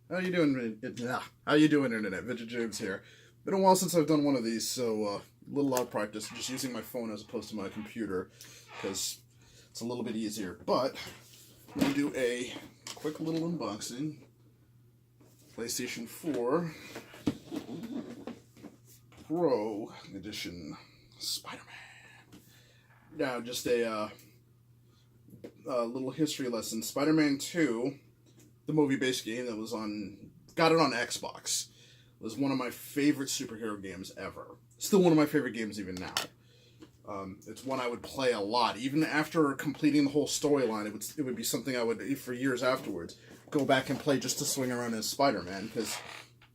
How you doing? How you doing, Internet? Vidya James here. Been a while since I've done one of these, so a little out of practice. Just using my phone as opposed to my computer, because it's a little bit easier. But I'm gonna do a quick little unboxing. PlayStation 4 Pro Edition Spider-Man. Now, just a little history lesson. Spider-Man 2, the movie-based game that got it on Xbox, was one of my favorite superhero games ever. Still one of my favorite games even now. It's one I would play a lot. Even after completing the whole storyline, it would be something I would, for years afterwards, go back and play just to swing around as Spider-Man, because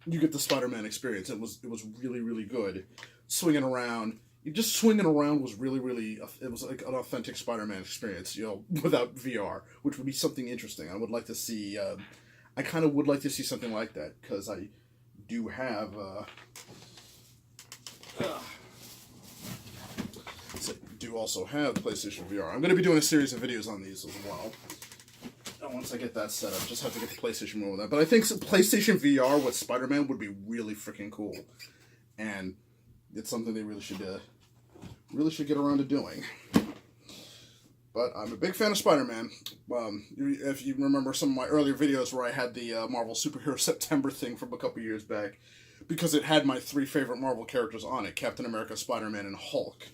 you get the Spider-Man experience. It was really, really good. Swinging around was really, it was like an authentic Spider-Man experience, without VR, which would be something interesting. I would like to see, I kind of would like to see something like that, because I do have, also have PlayStation VR. I'm going to be doing a series of videos on these as well. And once I get that set up, just have to get the PlayStation more with that. But I think PlayStation VR with Spider-Man would be really freaking cool. And it's something they really should get around to doing. But I'm a big fan of Spider-Man. If you remember some of my earlier videos where I had the Marvel Superhero September thing from a couple years back, because it had my 3 favorite Marvel characters on it: Captain America, Spider-Man, and Hulk.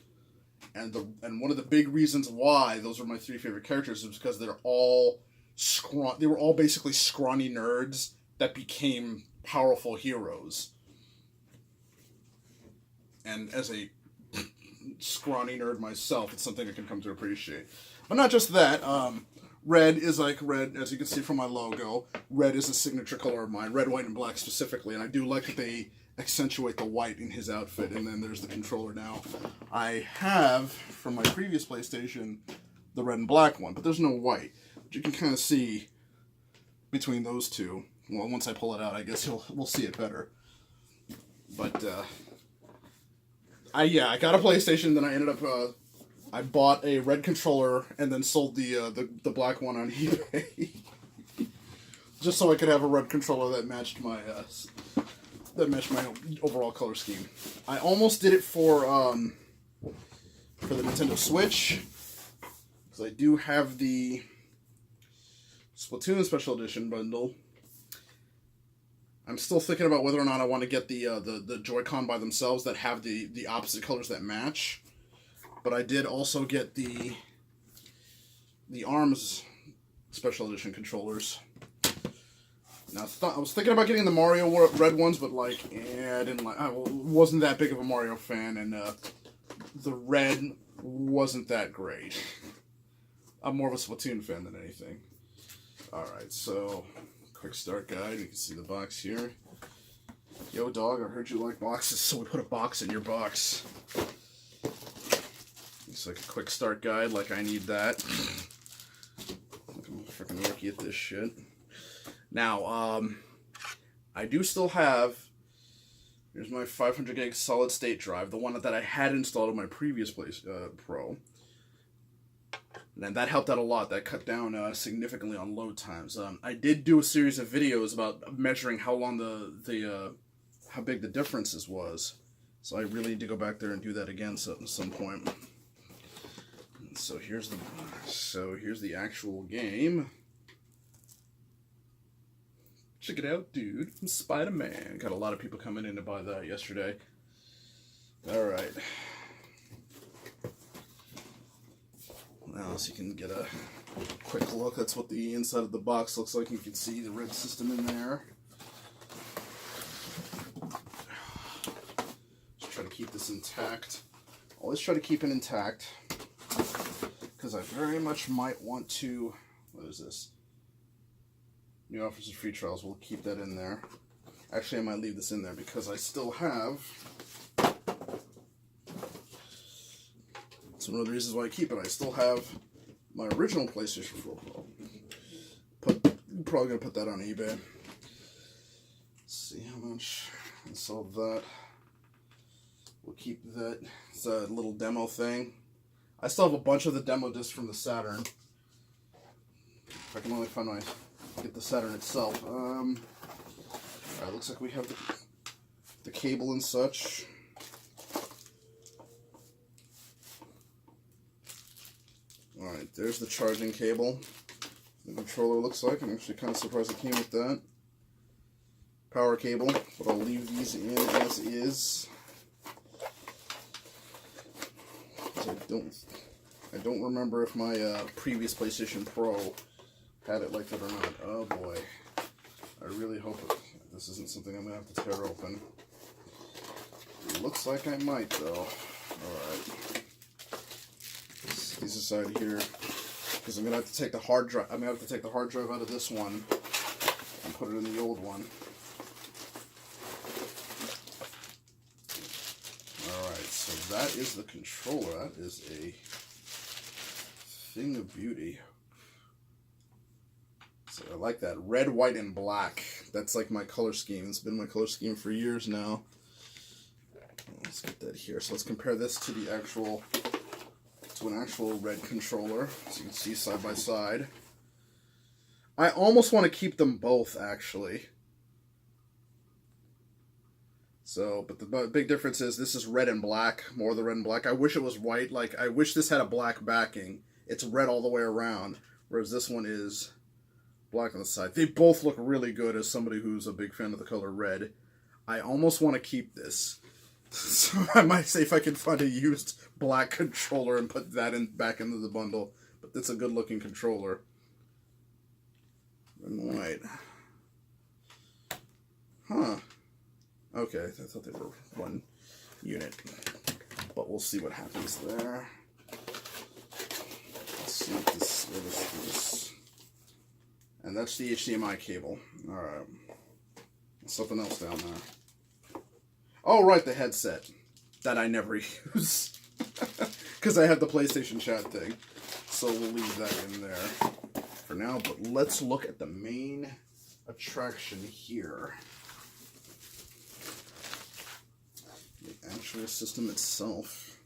And one of the big reasons why those were my 3 favorite characters is because they were all basically scrawny nerds that became powerful heroes. And as a scrawny nerd myself, it's something I can come to appreciate. But not just that, red, as you can see from my logo, red is a signature color of mine, red, white, and black specifically, and I do like that they accentuate the white in his outfit. And then there's the controller now. I have, from my previous PlayStation, the red and black one, but there's no white. But you can kind of see between those two. Well, once I pull it out, I guess we'll see it better. But, I got a PlayStation, then I ended up, I bought a red controller and then sold the black one on eBay. Just so I could have a red controller that matched my overall color scheme. I almost did it for the Nintendo Switch, because I do have the Splatoon Special Edition bundle. I'm still thinking about whether or not I want to get the Joy-Con by themselves that have the opposite colors that match. But I did also get the ARMS Special Edition controllers. Now, I was thinking about getting the Mario red ones, but I wasn't that big of a Mario fan, and the red wasn't that great. I'm more of a Splatoon fan than anything. Alright, so quick start guide. You can see the box here. Yo, dog, I heard you like boxes, so we put a box in your box. It's like a quick start guide, like I need that. I'm a freaking rookie at this shit. Now, I do still have, here's my 500 gig solid state drive, the one that I had installed on my previous Pro. And that helped out a lot. That cut down significantly on load times. I did do a series of videos about measuring how long how big the differences was. So I really need to go back there and do that again at some point. So here's the actual game. Check it out, dude. I'm Spider-Man. Got a lot of people coming in to buy that yesterday. Alright. Now, so you can get a quick look. That's what the inside of the box looks like. You can see the red system in there. Just try to keep this intact. Always try to keep it intact, because I very much might want to... What is this? New offers and free trials. We'll keep that in there. Actually, I might leave this in there because I still have... It's one of the reasons why I keep it. I still have my original PlayStation 4 Pro. Probably going to put that on eBay. Let's see how much. I sold that. We'll keep that. It's a little demo thing. I still have a bunch of the demo discs from the Saturn. If I can only find get the Saturn itself. Alright, looks like we have the cable and such. Alright, there's the charging cable. The controller looks like. I'm actually kind of surprised it came with that. Power cable, but I'll leave these in as is. I don't remember if my previous PlayStation Pro had it like that or not. Oh boy. I really hope this isn't something I'm going to have to tear open. It looks like I might though. Alright. These aside here, because I'm gonna have to take the hard drive. I'm gonna have to take the hard drive out of this one and put it in the old one. All right, so that is the controller. That is a thing of beauty. So I like that red, white, and black. That's like my color scheme. It's been my color scheme for years now. Let's get that here. So let's compare this to the actual. To an actual red controller, so you can see side by side. I almost want to keep them both, actually. So, but the big difference is this is red and black, more of the red and black. I wish it was white, like, I wish this had a black backing. It's red all the way around, whereas this one is black on the side. They both look really good as somebody who's a big fan of the color red. I almost want to keep this. So I might say if I can find a used black controller and put that back into the bundle. But it's a good looking controller. Red and white. Huh. Okay, I thought they were one unit. But we'll see what happens there. Let's see what this. And that's the HDMI cable. Alright. Something else down there. Oh, right, the headset that I never use because I have the PlayStation chat thing. So we'll leave that in there for now. But let's look at the main attraction here. The actual system itself.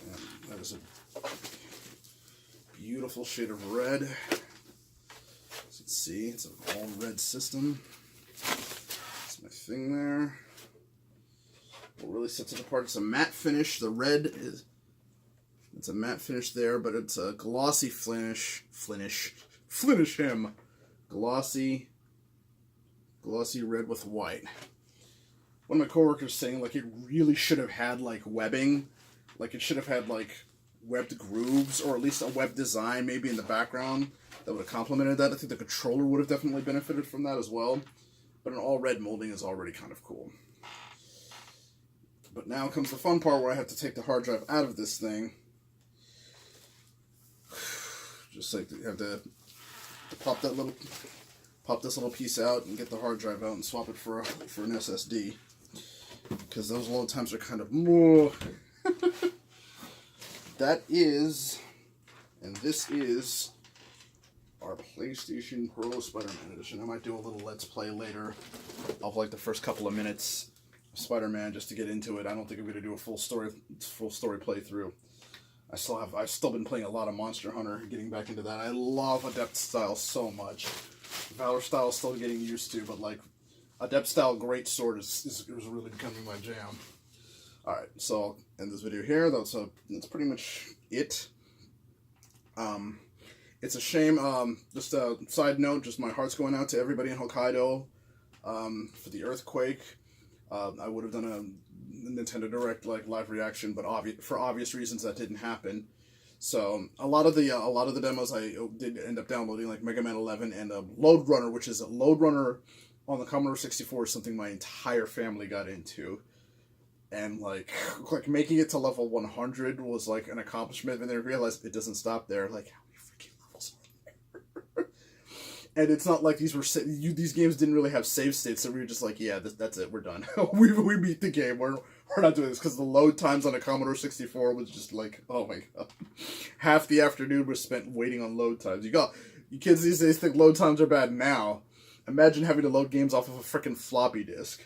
And that is a beautiful shade of red. As you can see, it's an all red system. That's my thing there. What really sets it apart, it's a matte finish. The red is, it's a matte finish there, but it's a glossy finish him. Glossy red with white. One of my coworkers saying like it really should have had like webbing, like it should have had like webbed grooves or at least a web design maybe in the background that would have complemented that. I think the controller would have definitely benefited from that as well. But an all red molding is already kind of cool. But now comes the fun part where I have to take the hard drive out of this thing. Just like you have to pop this little piece out and get the hard drive out and swap it for an SSD. Because those load times are kind of more. That is, and this is our PlayStation Pro Spider-Man edition. I might do a little Let's Play later of like the first couple of minutes of Spider-Man just to get into it. I don't think I'm going to do a full story playthrough. I've still been playing a lot of Monster Hunter, getting back into that. I love Adept style so much. Valor style is still getting used to, but like Adept style Great Sword is really becoming my jam. Alright, so I'll end this video here. That's pretty much it. It's a shame, just a side note, just my heart's going out to everybody in Hokkaido for the earthquake. I would have done a Nintendo Direct like live reaction, but for obvious reasons that didn't happen. So a lot of the demos I did end up downloading, like Mega Man 11 and Load Runner, which is a Load Runner on the Commodore 64 is something my entire family got into. And like making it to level 100 was like an accomplishment, and then I realized it doesn't stop there. Like, how many freaking levels are there? And it's not like these games didn't really have save states, so we were just like, yeah, that's it, we're done. we beat the game. We're not doing this, because the load times on a Commodore 64 was just like, oh my god. Half the afternoon was spent waiting on load times. You kids these days think load times are bad now. Imagine having to load games off of a freaking floppy disk.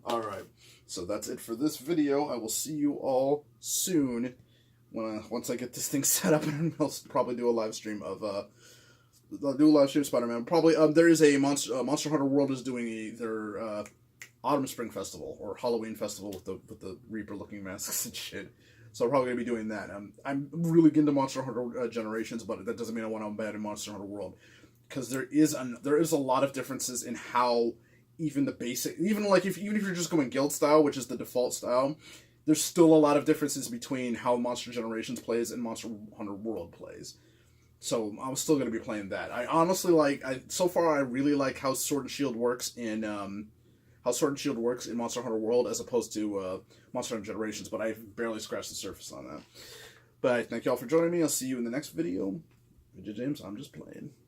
Alright, so that's it for this video. I will see you all soon once I get this thing set up, and I'll probably do a live stream of I'll do a live stream Spider-Man. Probably there is a Monster Hunter World is doing their Autumn Spring Festival or Halloween Festival with the Reaper looking masks and shit. So I'm probably gonna be doing that. I'm really into Monster Hunter Generations, but that doesn't mean I want to abandon Monster Hunter World, because there is a lot of differences in how even the basic, even if you're just going guild style, which is the default style, there's still a lot of differences between how Monster Generations plays and Monster Hunter World plays. So I'm still going to be playing that. I honestly so far I really like how Sword and Shield works in Monster Hunter World as opposed to Monster Hunter Generations, but I've barely scratched the surface on that. But thank y'all for joining me. I'll see you in the next video. Vidya James, I'm just playing.